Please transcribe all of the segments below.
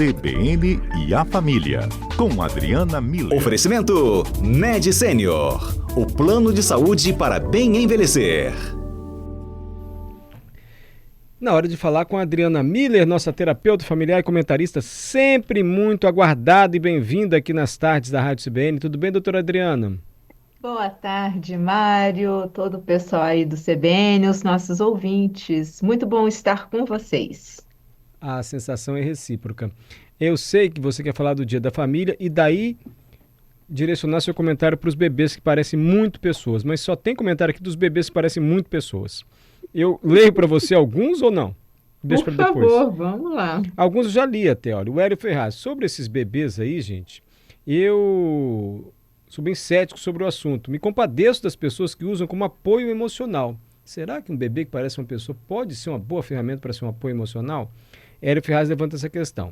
CBN e a Família, com Adriana Miller. Oferecimento Med Senior, o plano de saúde para bem envelhecer. Na hora de falar com a Adriana Miller, nossa terapeuta familiar e comentarista, sempre muito aguardada e bem-vinda aqui nas tardes da Rádio CBN. Tudo bem, doutora Adriana? Boa tarde, Mário, todo o pessoal aí do CBN, os nossos ouvintes. Muito bom estar com vocês. A sensação é recíproca. Eu sei que você quer falar do Dia da Família e daí direcionar seu comentário para os bebês que parecem muito pessoas, mas só tem comentário aqui dos bebês que parecem muito pessoas. Eu leio para você alguns ou não? Deixa para depois. Por favor, vamos lá. Alguns eu já li até, olha. O Hélio Ferraz, sobre esses bebês aí, gente, eu sou bem cético sobre o assunto. Me compadeço das pessoas que usam como apoio emocional. Será que um bebê que parece uma pessoa pode ser uma boa ferramenta para ser um apoio emocional? Hélio Ferraz levanta essa questão.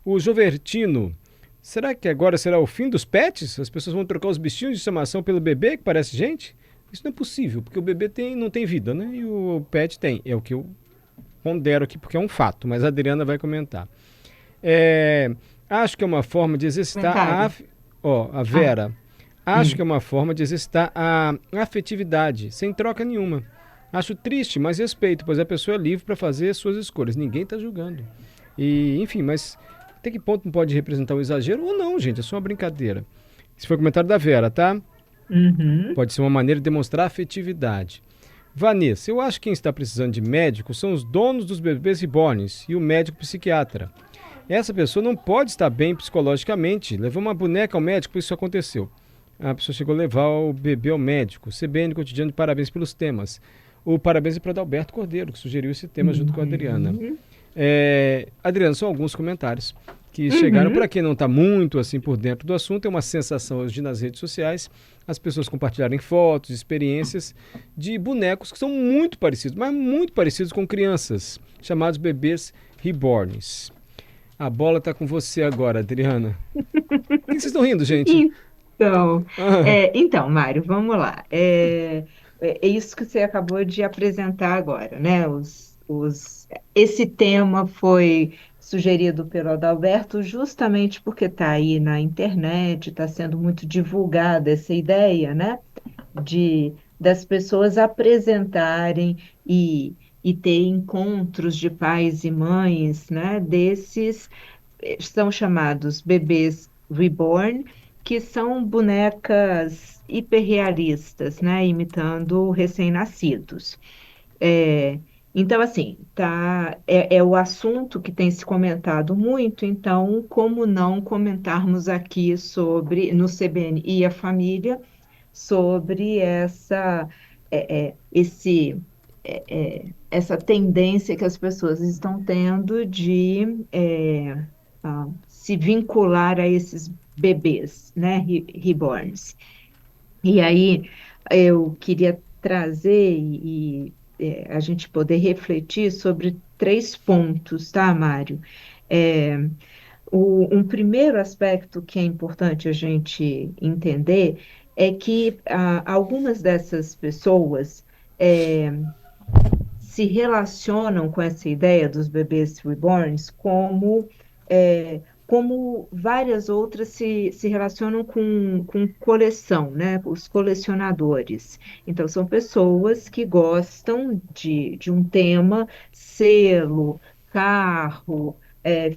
O Jovertino, será que agora será o fim dos pets? As pessoas vão trocar os bichinhos de estimação pelo bebê que parece gente? Isso não é possível, porque o bebê não tem vida, né? E o pet tem. É o que eu pondero aqui, porque é um fato, mas a Adriana vai comentar. Acho que é uma forma de exercitar a Vera. Acho que é uma forma de exercitar a afetividade, sem troca nenhuma. Acho triste, mas respeito, pois a pessoa é livre para fazer suas escolhas. Ninguém está julgando. E, enfim, mas até que ponto não pode representar um exagero ou não, gente? É só uma brincadeira. Esse foi o comentário da Vera, tá? Pode ser uma maneira de demonstrar afetividade. Vanessa, eu acho que quem está precisando de médico são os donos dos bebês reborns e o médico psiquiatra. Essa pessoa não pode estar bem psicologicamente. Levou uma boneca ao médico, por isso aconteceu. A pessoa chegou a levar o bebê ao médico. CBN Cotidiano, parabéns pelos temas. O parabéns é para o Adalberto Cordeiro, que sugeriu esse tema junto com a Adriana. Adriana, são alguns comentários que chegaram. Para quem não está muito assim por dentro do assunto, é uma sensação hoje nas redes sociais as pessoas compartilharem fotos, experiências de bonecos que são muito parecidos, mas muito parecidos com crianças, chamados bebês reborns. A bola está com você agora, Adriana. Por que vocês estão rindo, gente? Então, Mário, vamos lá. É isso que você acabou de apresentar agora, né? Esse tema foi sugerido pelo Adalberto justamente porque está aí na internet, está sendo muito divulgada essa ideia, né? Das pessoas apresentarem e ter encontros de pais e mães, né? Desses são chamados bebês reborn, que são bonecas hiperrealistas, né? Imitando recém-nascidos. Então, assim, é o assunto que tem se comentado muito, então, como não comentarmos aqui no CBN e a família, sobre essa tendência que as pessoas estão tendo de se vincular a esses bebês, né, reborns. E aí, eu queria trazer a gente poder refletir sobre 3 pontos, tá, Mário? Um primeiro aspecto que é importante a gente entender é que algumas dessas pessoas se relacionam com essa ideia dos bebês reborns como várias outras se relacionam com coleção, né? Os colecionadores. Então, são pessoas que gostam de um tema, selo, carro,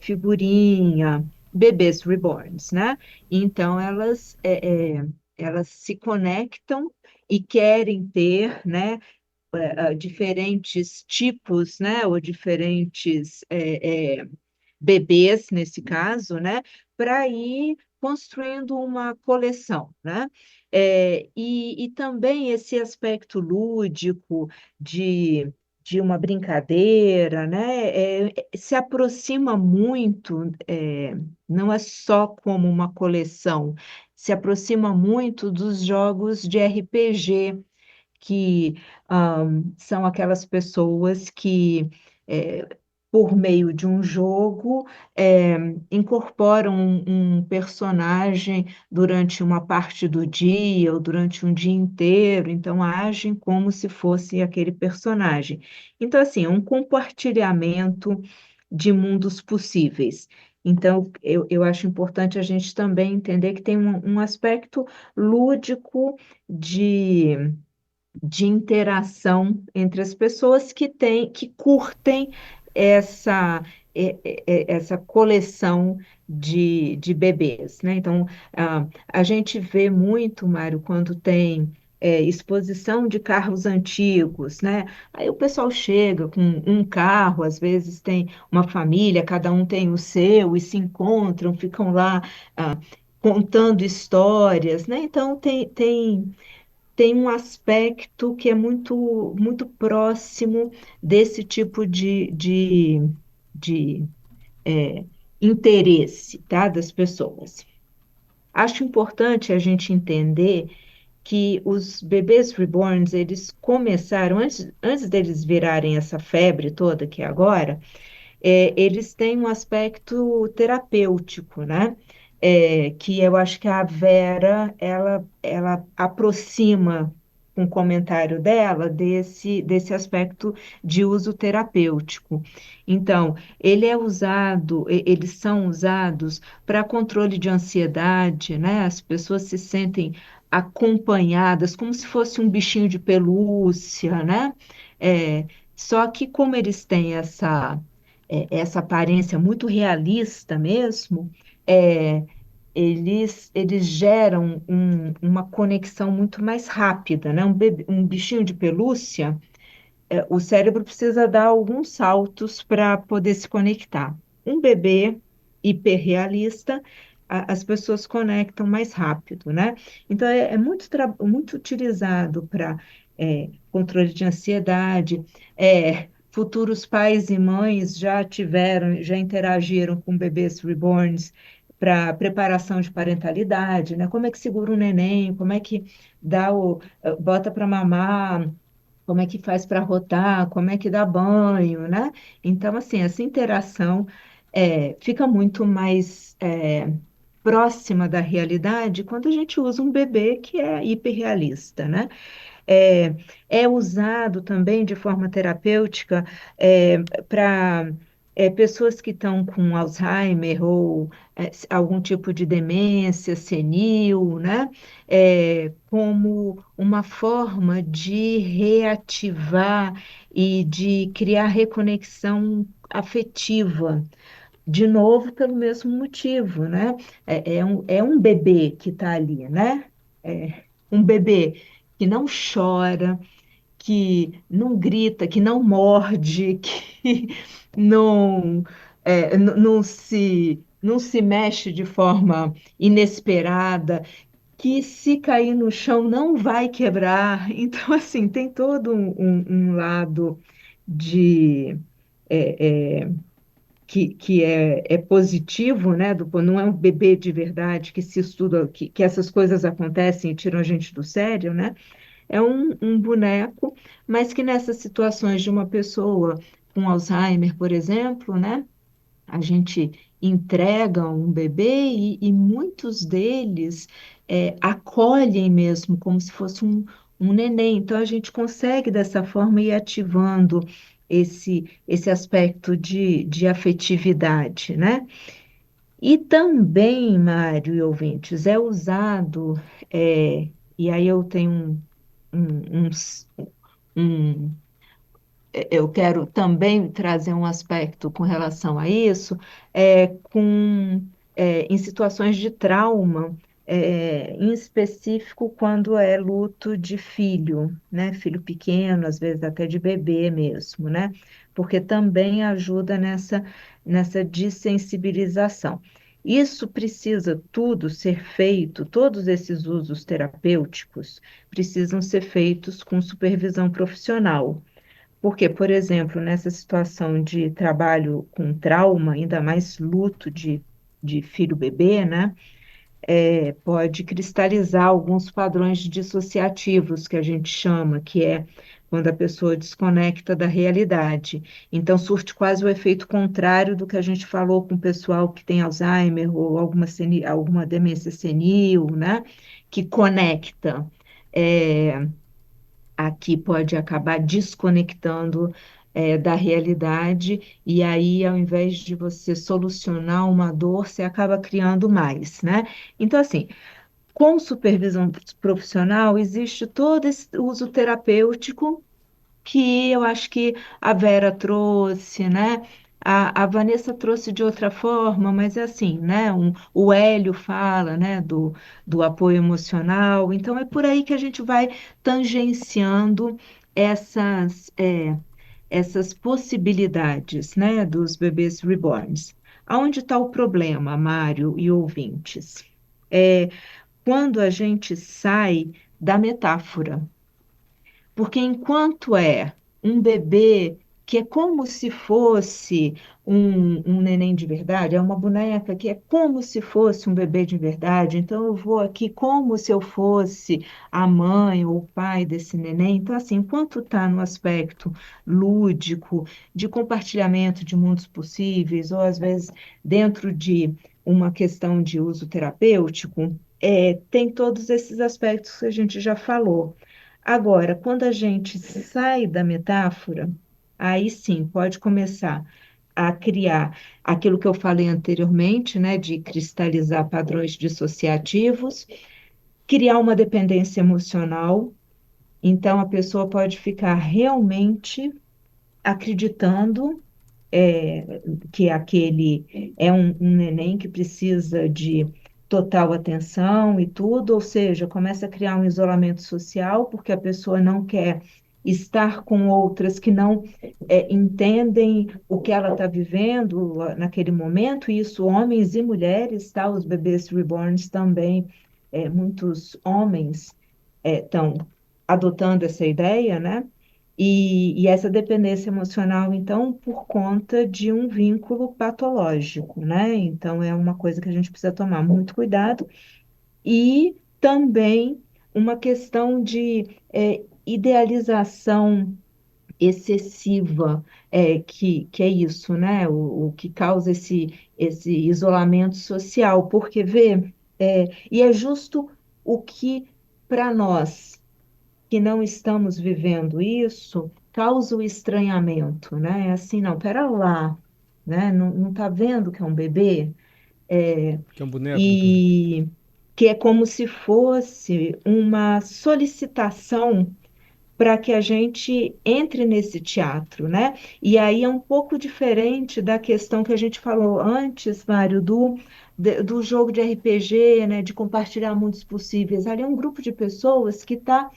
figurinha, bebês reborns, né? Então, elas se conectam e querem ter, né? Diferentes tipos, né? Ou diferentes bebês, nesse caso, né, para ir construindo uma coleção, né? E também esse aspecto lúdico de uma brincadeira, né, se aproxima muito, não é só como uma coleção, se aproxima muito dos jogos de RPG, que são aquelas pessoas que por meio de um jogo, incorporam um personagem durante uma parte do dia ou durante um dia inteiro, então agem como se fosse aquele personagem. Então, assim, é um compartilhamento de mundos possíveis. Então, eu acho importante a gente também entender que tem um aspecto lúdico de, de interação entre as pessoas que curtem essa, essa coleção de bebês, né? Então, a gente vê muito, Mário, quando tem exposição de carros antigos, né? Aí o pessoal chega com um carro, às vezes tem uma família, cada um tem o seu, e se encontram, ficam lá contando histórias, né? Então, tem um aspecto que é muito próximo desse tipo de interesse, tá, das pessoas. Acho importante a gente entender que os bebês reborns, eles começaram, antes deles virarem essa febre toda que é agora, eles têm um aspecto terapêutico, né? Que eu acho que a Vera, ela aproxima um comentário dela desse aspecto de uso terapêutico. Então, eles são usados para controle de ansiedade, né? As pessoas se sentem acompanhadas, como se fosse um bichinho de pelúcia, né? É, só que como eles têm essa aparência muito realista mesmo, é, eles geram uma conexão muito mais rápida, né? Um bichinho de pelúcia, o cérebro precisa dar alguns saltos para poder se conectar. Um bebê hiperrealista, as pessoas conectam mais rápido, né? Então, é muito utilizado para controle de ansiedade. Futuros pais e mães já interagiram com bebês reborns para preparação de parentalidade, né? Como é que segura o neném? Como é que bota para mamar? Como é que faz para rotar, como é que dá banho, né? Então, assim, essa interação fica muito mais próxima da realidade quando a gente usa um bebê que é hiperrealista, né? É, é usado também de forma terapêutica para pessoas que estão com Alzheimer ou algum tipo de demência senil, né? Como uma forma de reativar e de criar reconexão afetiva. De novo, pelo mesmo motivo, né? É um bebê que está ali, né? Um bebê que não chora, que não grita, que não morde, que não, não se mexe de forma inesperada, que se cair no chão não vai quebrar. Então, assim, tem todo um lado de. é, é, que é positivo, né? Não é um bebê de verdade que se estuda, que essas coisas acontecem e tiram a gente do sério, né? É um boneco, mas que nessas situações de uma pessoa com Alzheimer, por exemplo, né? A gente entrega um bebê e muitos deles acolhem mesmo, como se fosse um neném. Então, a gente consegue, dessa forma, ir ativando esse aspecto de afetividade, né? E também, Mário e ouvintes, é usado, e aí eu tenho um, um, eu quero também trazer um aspecto com relação a isso, em situações de trauma, em específico quando é luto de filho, né? Filho pequeno, às vezes até de bebê mesmo, né? Porque também ajuda nessa dessensibilização. Isso precisa tudo ser feito, todos esses usos terapêuticos precisam ser feitos com supervisão profissional. Porque, por exemplo, nessa situação de trabalho com trauma, ainda mais luto de filho-bebê, né? Pode cristalizar alguns padrões dissociativos que a gente chama, que é quando a pessoa desconecta da realidade. Então, surte quase o efeito contrário do que a gente falou com o pessoal que tem Alzheimer ou alguma demência senil, né? Que conecta. Aqui pode acabar desconectando da realidade, e aí, ao invés de você solucionar uma dor, você acaba criando mais, né? Então, assim, com supervisão profissional, existe todo esse uso terapêutico que eu acho que a Vera trouxe, né? A Vanessa trouxe de outra forma, mas é assim, né? O Hélio fala, né? Do apoio emocional. Então, é por aí que a gente vai tangenciando essas, essas possibilidades, né? Dos bebês reborns. Aonde está o problema, Mário e ouvintes? É quando a gente sai da metáfora. Porque enquanto é um bebê que é como se fosse um neném de verdade, é uma boneca que é como se fosse um bebê de verdade, então eu vou aqui como se eu fosse a mãe ou o pai desse neném. Então, assim, enquanto está no aspecto lúdico, de compartilhamento de mundos possíveis, ou às vezes dentro de uma questão de uso terapêutico, tem todos esses aspectos que a gente já falou. Agora, quando a gente sai da metáfora, aí sim pode começar a criar aquilo que eu falei anteriormente, né, de cristalizar padrões dissociativos, criar uma dependência emocional. Então, a pessoa pode ficar realmente acreditando que aquele é um neném que precisa de total atenção e tudo, ou seja, começa a criar um isolamento social porque a pessoa não quer estar com outras que não entendem o que ela está vivendo naquele momento, e isso homens e mulheres, tá? Os bebês reborns também, muitos homens estão adotando essa ideia, né? E essa dependência emocional, então, por conta de um vínculo patológico, né? Então, é uma coisa que a gente precisa tomar muito cuidado. E também uma questão de idealização excessiva, que é isso, né? O que causa esse isolamento social, porque vê, e é justo o que, para nós que não estamos vivendo isso, causa o estranhamento, né? É assim, não, pera lá, né? Não está vendo que é um bebê? Que é um boneco, doutor. E que é como se fosse uma solicitação para que a gente entre nesse teatro, né? E aí é um pouco diferente da questão que a gente falou antes, Mário, do jogo de RPG, né? De compartilhar mundos possíveis. Ali é um grupo de pessoas que está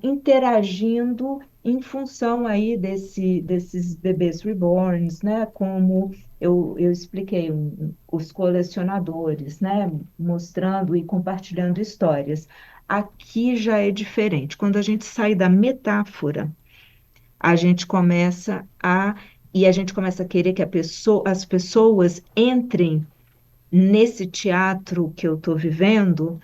interagindo em função aí desses bebês reborns, né? Como eu expliquei, os colecionadores, né? Mostrando e compartilhando histórias. Aqui já é diferente. Quando a gente sai da metáfora, a gente começa e a gente começa a querer que as pessoas entrem nesse teatro que eu estou vivendo.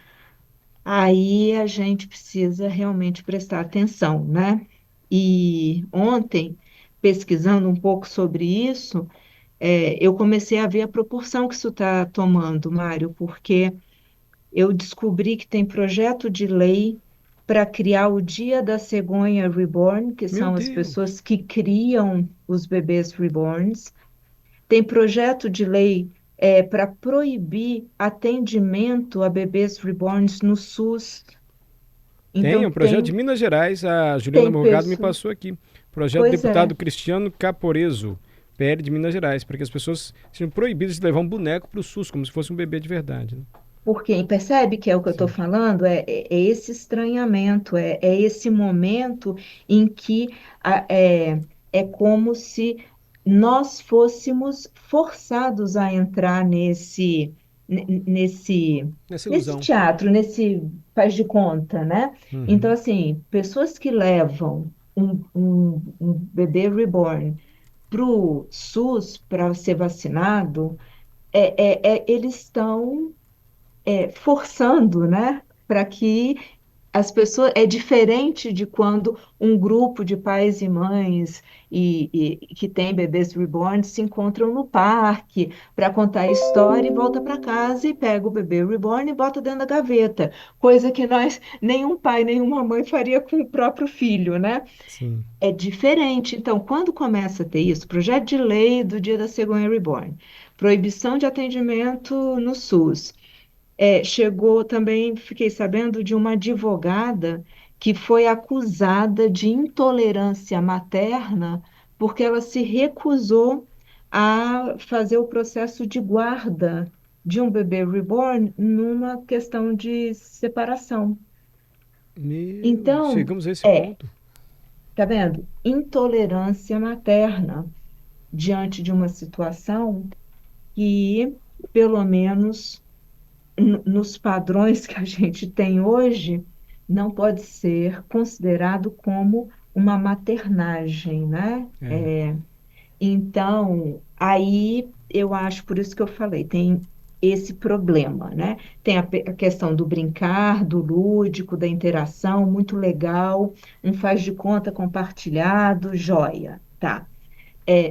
Aí a gente precisa realmente prestar atenção, né? E ontem, pesquisando um pouco sobre isso, eu comecei a ver a proporção que isso está tomando, Mário, porque eu descobri que tem projeto de lei para criar o Dia da Cegonha Reborn, que Meu são as Deus! pessoas que criam os bebês reborns. Tem projeto de lei para proibir atendimento a bebês reborns no SUS. Tem Então, um projeto de Minas Gerais, a Juliana tem Morgado me pessoas. passou aqui. Projeto do Pois é, deputado Cristiano Caporeso, PL de Minas Gerais, para que as pessoas sejam proibidas de levar um boneco para o SUS, como se fosse um bebê de verdade. Né? porque percebe que é o que eu estou Sim. falando? É esse estranhamento, é esse momento em que é como se nós fôssemos forçados a entrar ne- nesse, Nessa nesse ilusão. teatro, nesse faz de conta, né? Então, Uhum. assim, pessoas que levam um bebê reborn para o SUS para ser vacinado, eles estão forçando, né, para que as pessoas é diferente de quando um grupo de pais e mães que tem bebês reborn se encontram no parque para contar a história e volta para casa e pega o bebê reborn e bota dentro da gaveta, coisa que nenhum pai, nenhuma mãe faria com o próprio filho, né? Sim. É diferente. Então, quando começa a ter isso, projeto de lei do Dia da Cegonha Reborn, proibição de atendimento no SUS. Chegou também, fiquei sabendo de uma advogada que foi acusada de intolerância materna porque ela se recusou a fazer o processo de guarda de um bebê reborn numa questão de separação. Então, Chegamos a esse ponto. tá vendo? Intolerância materna diante de uma situação que, pelo menos nos padrões que a gente tem hoje, não pode ser considerado como uma maternagem, né? Então, aí eu acho, por isso que eu falei, tem esse problema, né? Tem a questão do brincar, do lúdico, da interação, muito legal, um faz de conta compartilhado, joia, tá?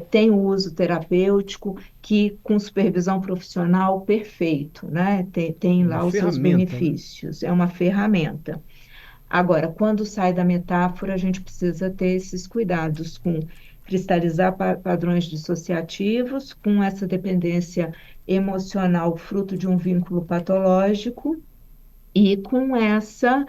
Tem o uso terapêutico que, com supervisão profissional, perfeito, né? Tem Uma lá os seus ferramenta, né? benefícios, é uma ferramenta. Agora, quando sai da metáfora, a gente precisa ter esses cuidados com cristalizar padrões dissociativos, com essa dependência emocional fruto de um vínculo patológico e com essa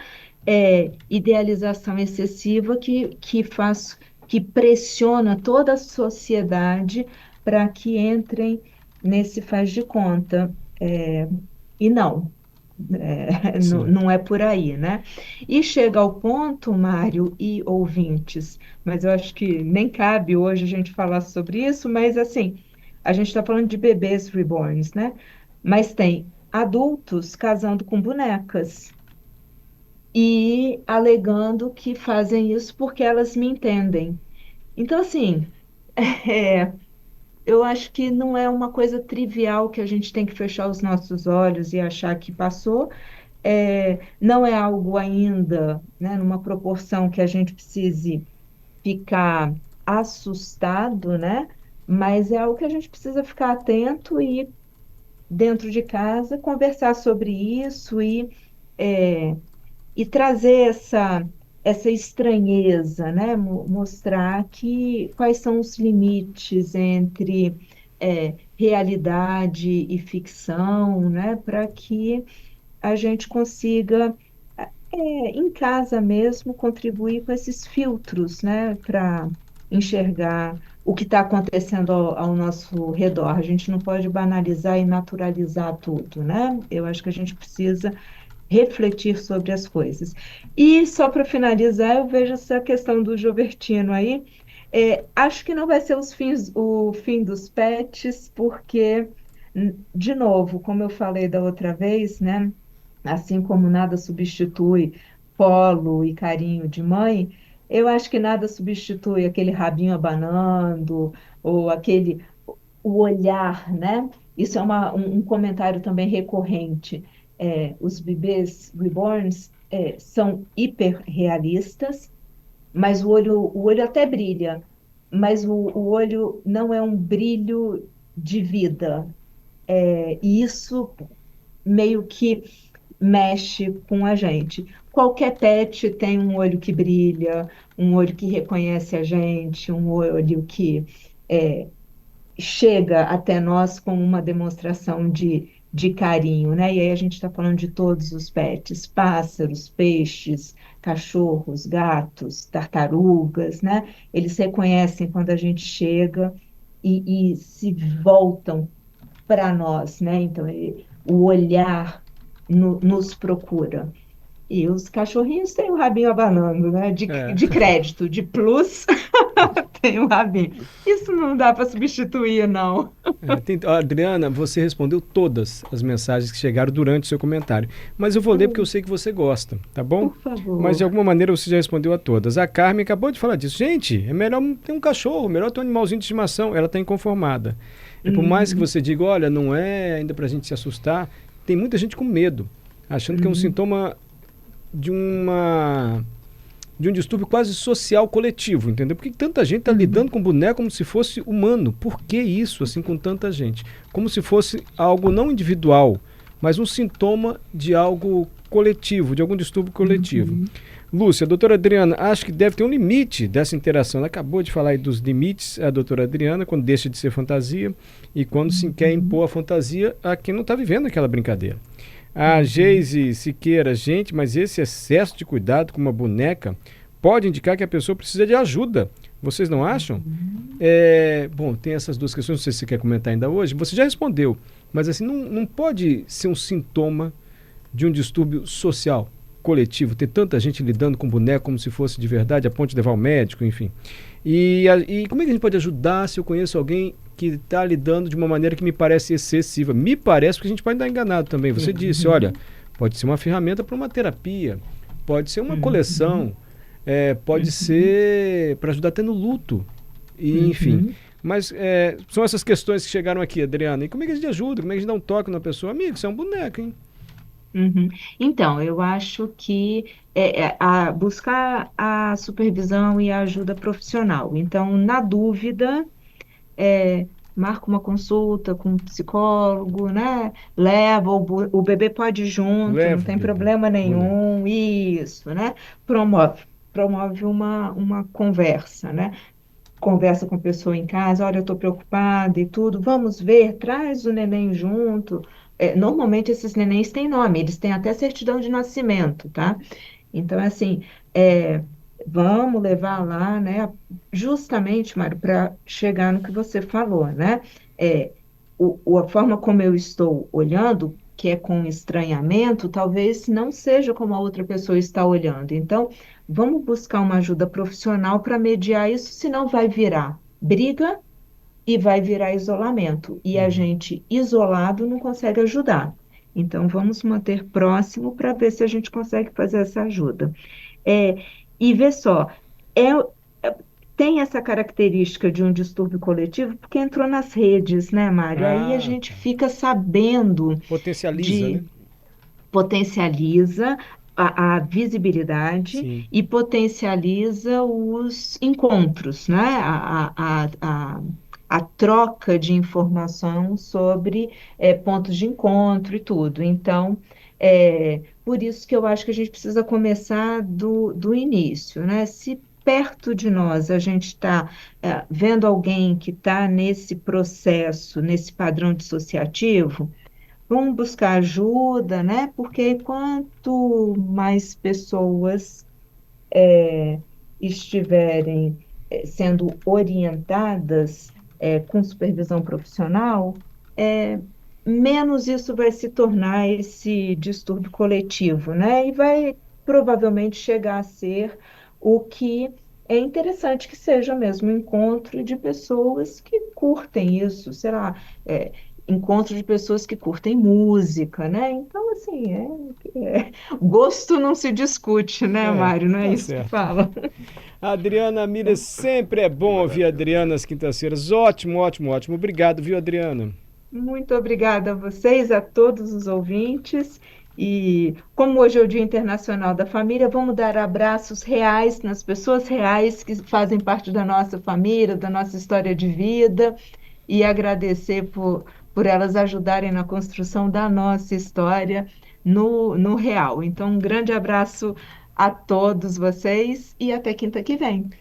idealização excessiva que pressiona toda a sociedade para que entrem nesse faz de conta. E não, não, Sim. não é por aí, né? E chega ao ponto, Mário e ouvintes, mas eu acho que nem cabe hoje a gente falar sobre isso, mas assim, a gente está falando de bebês reborns, né? Mas tem adultos casando com bonecas e alegando que fazem isso porque elas me entendem. Então, assim, é, eu acho que não é uma coisa trivial que a gente tem que fechar os nossos olhos e achar que passou. Não é algo ainda, né, numa proporção que a gente precise ficar assustado, né? Mas é algo que a gente precisa ficar atento e dentro de casa conversar sobre isso é, e trazer essa estranheza, né? Mostrar quais são os limites entre realidade e ficção, né? Para que a gente consiga, em casa mesmo, contribuir com esses filtros, né? Para enxergar o que está acontecendo ao nosso redor. A gente não pode banalizar e naturalizar tudo, né? Eu acho que a gente precisa refletir sobre as coisas. E só para finalizar, eu vejo essa questão do Gilbertino aí. Acho que não vai ser o fim dos pets, porque, de novo, como eu falei da outra vez, né? Assim como nada substitui colo e carinho de mãe, eu acho que nada substitui aquele rabinho abanando, ou o olhar, né? Isso é um comentário também recorrente. Os bebês reborns são hiperrealistas, mas o olho até brilha, mas o olho não é um brilho de vida. E isso meio que mexe com a gente. Qualquer pet tem um olho que brilha, um olho que reconhece a gente, um olho que chega até nós como uma demonstração de carinho, né? E aí a gente está falando de todos os pets, pássaros, peixes, cachorros, gatos, tartarugas, né? Eles reconhecem quando a gente chega e se voltam para nós, né? Então, o olhar nos procura. E os cachorrinhos têm o rabinho abanando, né? É. De crédito, de plus, tem o rabinho. Isso não dá para substituir, não. Adriana, você respondeu todas as mensagens que chegaram durante o seu comentário. Mas eu vou ler porque eu sei que você gosta, tá bom? Por favor. Mas de alguma maneira você já respondeu a todas. A Carmen acabou de falar disso. Gente, é melhor ter um cachorro, melhor ter um animalzinho de estimação. Ela está inconformada. Por mais que você diga, olha, não é ainda para a gente se assustar, tem muita gente com medo, achando que é um sintoma de um distúrbio quase social coletivo, entendeu? Porque tanta gente está lidando com boneco como se fosse humano. Por que isso, assim, com tanta gente? Como se fosse algo não individual, mas um sintoma de algo coletivo, de algum distúrbio coletivo. Lúcia, a doutora Adriana, acho que deve ter um limite dessa interação. Ela acabou de falar aí dos limites, a doutora Adriana, quando deixa de ser fantasia e quando se quer impor a fantasia a quem não está vivendo aquela brincadeira. A Geise Siqueira, gente, mas esse excesso de cuidado com uma boneca pode indicar que a pessoa precisa de ajuda. Vocês não acham? Bom, tem essas duas questões, não sei se você quer comentar ainda hoje. Você já respondeu, mas assim, não pode ser um sintoma de um distúrbio social, coletivo, ter tanta gente lidando com boneco como se fosse de verdade, a ponto de levar ao médico, enfim. E como é que a gente pode ajudar se eu conheço alguém que está lidando de uma maneira que me parece excessiva? Me parece que a gente pode estar enganado também. Você disse, olha, pode ser uma ferramenta para uma terapia, pode ser uma coleção, pode ser para ajudar até no luto, e, enfim. Mas são essas questões que chegaram aqui, Adriana. E como é que a gente ajuda? Como é que a gente dá um toque na pessoa? Amigo, isso é um boneco, hein? Então, eu acho que buscar a supervisão e a ajuda profissional. Então, na dúvida, marca uma consulta com um psicólogo, né? Leva, o bebê pode ir junto, Leva não o tem bebê, problema boneco. nenhum, isso, né? Promove uma conversa, né? Conversa com a pessoa em casa, olha, eu estou preocupada e tudo, vamos ver, traz o neném junto. Normalmente esses nenéns têm nome, eles têm até certidão de nascimento, tá? Então, assim, vamos levar lá, né? Justamente, Mário, para chegar no que você falou, né? A forma como eu estou olhando, que é com estranhamento, talvez não seja como a outra pessoa está olhando. Então, vamos buscar uma ajuda profissional para mediar isso, senão vai virar briga e vai virar isolamento. E a gente isolado não consegue ajudar. Então, vamos manter próximo para ver se a gente consegue fazer essa ajuda. É, e vê só, é, tem essa característica de um distúrbio coletivo porque entrou nas redes, né, Mário? Aí a Ah, gente tá. fica sabendo Potencializa, de né? potencializa a visibilidade Sim. e potencializa os encontros, né? A troca de informação sobre pontos de encontro e tudo. Então, por isso que eu acho que a gente precisa começar do início, né? Se perto de nós a gente está vendo alguém que está nesse processo, nesse padrão dissociativo, vamos buscar ajuda, né? Porque quanto mais pessoas estiverem sendo orientadas com supervisão profissional, menos isso vai se tornar esse distúrbio coletivo, né? E vai provavelmente chegar a ser o que é interessante que seja mesmo um encontro de pessoas que curtem isso, sei lá, encontro de pessoas que curtem música, né? Então, assim, gosto não se discute, né, Mário? Não é Tá isso que certo. fala. Adriana Mira, sempre é bom ouvir a Adriana às quintas-feiras. Ótimo, ótimo, ótimo. Obrigado, viu, Adriana? Muito obrigada a vocês, a todos os ouvintes. E como hoje é o Dia Internacional da Família, vamos dar abraços reais nas pessoas reais que fazem parte da nossa família, da nossa história de vida, e agradecer por elas ajudarem na construção da nossa história no real. Então, um grande abraço a todos vocês e até quinta que vem.